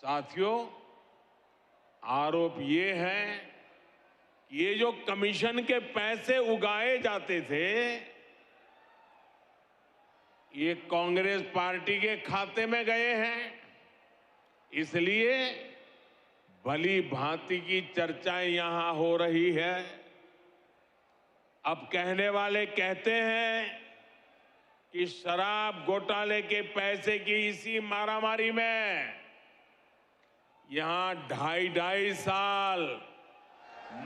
साथियों, आरोप ये है कि ये जो कमीशन के पैसे उगाए जाते थे, ये कांग्रेस पार्टी के खाते में गए हैं। इसलिए भली भांति की चर्चाएं यहां हो रही है। अब कहने वाले कहते हैं कि शराब घोटाले के पैसे की इसी मारामारी में यहां ढाई साल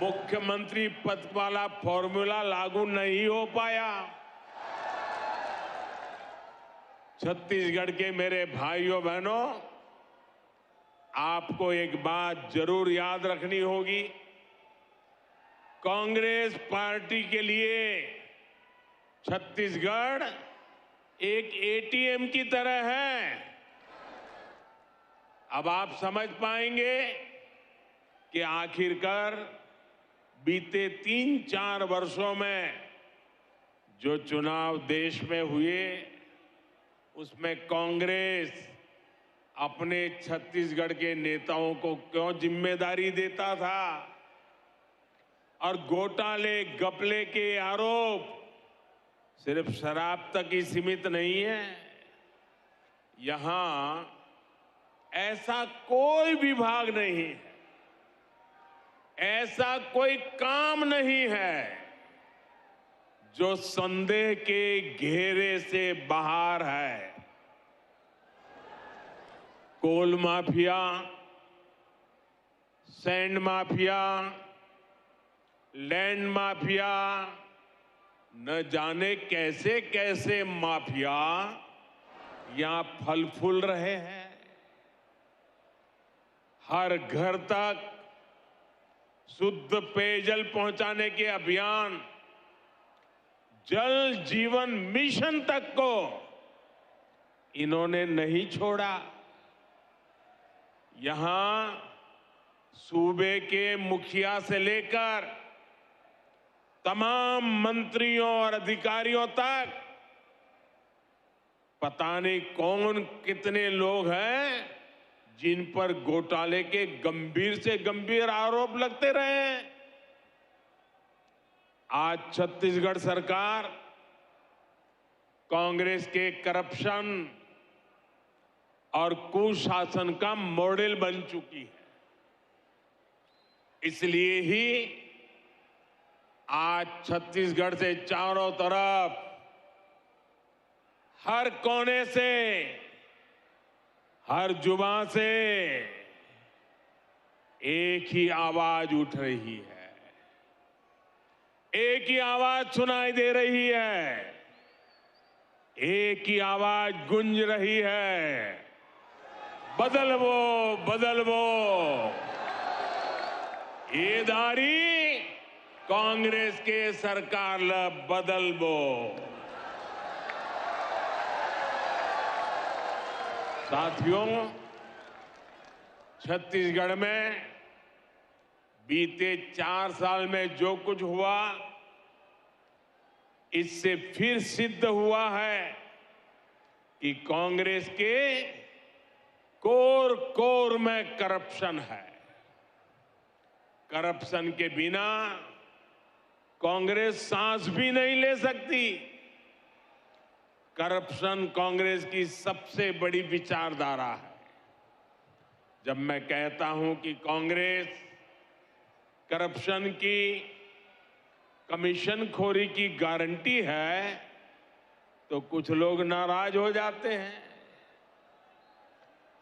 मुख्यमंत्री पद वाला फॉर्मूला लागू नहीं हो पाया। छत्तीसगढ़ के मेरे भाइयों बहनों, आपको एक बात जरूर याद रखनी होगी। कांग्रेस पार्टी के लिए छत्तीसगढ़ एक एटीएम की तरह है। अब आप समझ पाएंगे कि आखिरकार बीते 3-4 वर्षों में जो चुनाव देश में हुए, उसमें कांग्रेस अपने छत्तीसगढ़ के नेताओं को क्यों जिम्मेदारी देता था, और घोटाले घपले के आरोप सिर्फ शराब तक ही सीमित नहीं है। यहां ऐसा कोई विभाग नहीं है, ऐसा कोई काम नहीं है जो संदेह के घेरे से बाहर है। Coal mafia, sand mafia, land mafia, न जाने कैसे कैसे माफिया यहां फल फूल रहे हैं। हर घर तक शुद्ध पेयजल पहुंचाने के अभियान, जल जीवन मिशन तक को इन्होंने नहीं छोड़ा। यहां सूबे के मुखिया से लेकर तमाम मंत्रियों और अधिकारियों तक पता नहीं कौन कितने लोग हैं जिन पर घोटाले के गंभीर से गंभीर आरोप लगते रहे। आज छत्तीसगढ़ सरकार कांग्रेस के करप्शन और कुशासन का मॉडल बन चुकी है। इसलिए ही आज छत्तीसगढ़ से चारों तरफ, हर कोने से, हर जुबान से एक ही आवाज उठ रही है, एक ही आवाज सुनाई दे रही है, एक ही आवाज गूंज रही है, बदलवो बदलवो। ये दारी कांग्रेस के सरकार ल बदलवो। साथियों, छत्तीसगढ़ में बीते 4 साल में जो कुछ हुआ, इससे फिर सिद्ध हुआ है कि कांग्रेस के कोर कोर में करप्शन है। करप्शन के बिना कांग्रेस सांस भी नहीं ले सकती। करप्शन कांग्रेस की सबसे बड़ी विचारधारा है। जब मैं कहता हूं कि कांग्रेस करप्शन की, कमीशन खोरी की गारंटी है, तो कुछ लोग नाराज हो जाते हैं।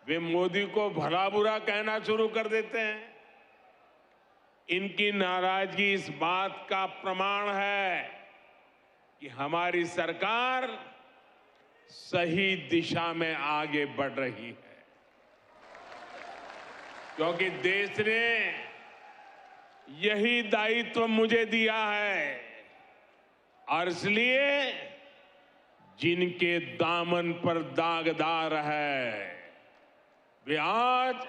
वे मोदी को भला बुरा कहना शुरू कर देते हैं। इनकी नाराजगी इस बात का प्रमाण है कि हमारी सरकार सही दिशा में आगे बढ़ रही है, क्योंकि देश ने यही दायित्व मुझे दिया है। और इसलिए जिनके दामन पर दागदार है, वे आज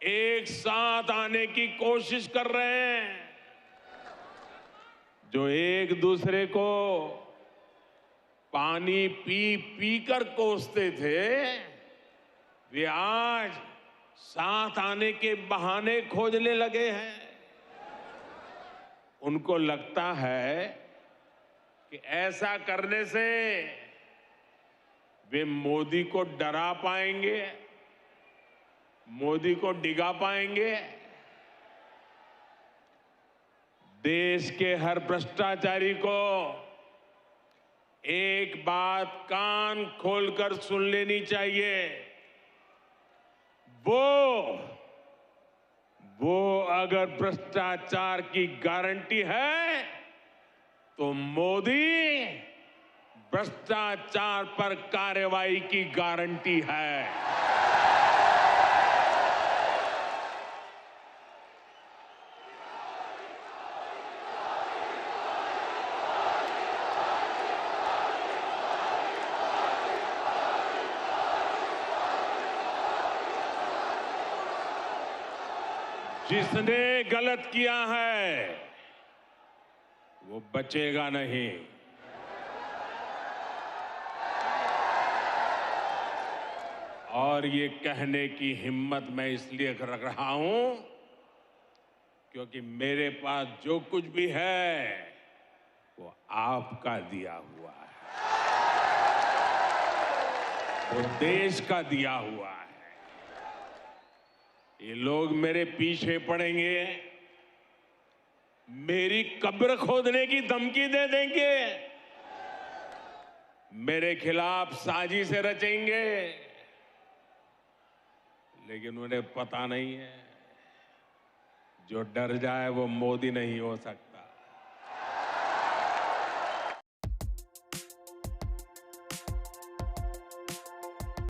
एक साथ आने की कोशिश कर रहे हैं। जो एक दूसरे को पानी पी पी कर कोसते थे, वे आज साथ आने के बहाने खोजने लगे हैं। उनको लगता है कि ऐसा करने से वे मोदी को डरा पाएंगे, मोदी को डिगा पाएंगे। देश के हर भ्रष्टाचारी को एक बात कान खोलकर सुन लेनी चाहिए। वो अगर भ्रष्टाचार की गारंटी है तो मोदी भ्रष्टाचार पर कार्रवाई की गारंटी है। जिसने गलत किया है वो बचेगा नहीं। और ये कहने की हिम्मत मैं इसलिए रख रहा हूं क्योंकि मेरे पास जो कुछ भी है वो आपका दिया हुआ है, वो देश का दिया हुआ है। ये लोग मेरे पीछे पड़ेंगे, मेरी कब्र खोदने की धमकी दे देंगे, मेरे खिलाफ साजिशें रचेंगे, लेकिन उन्हें पता नहीं है जो डर जाए वो मोदी नहीं हो सकता।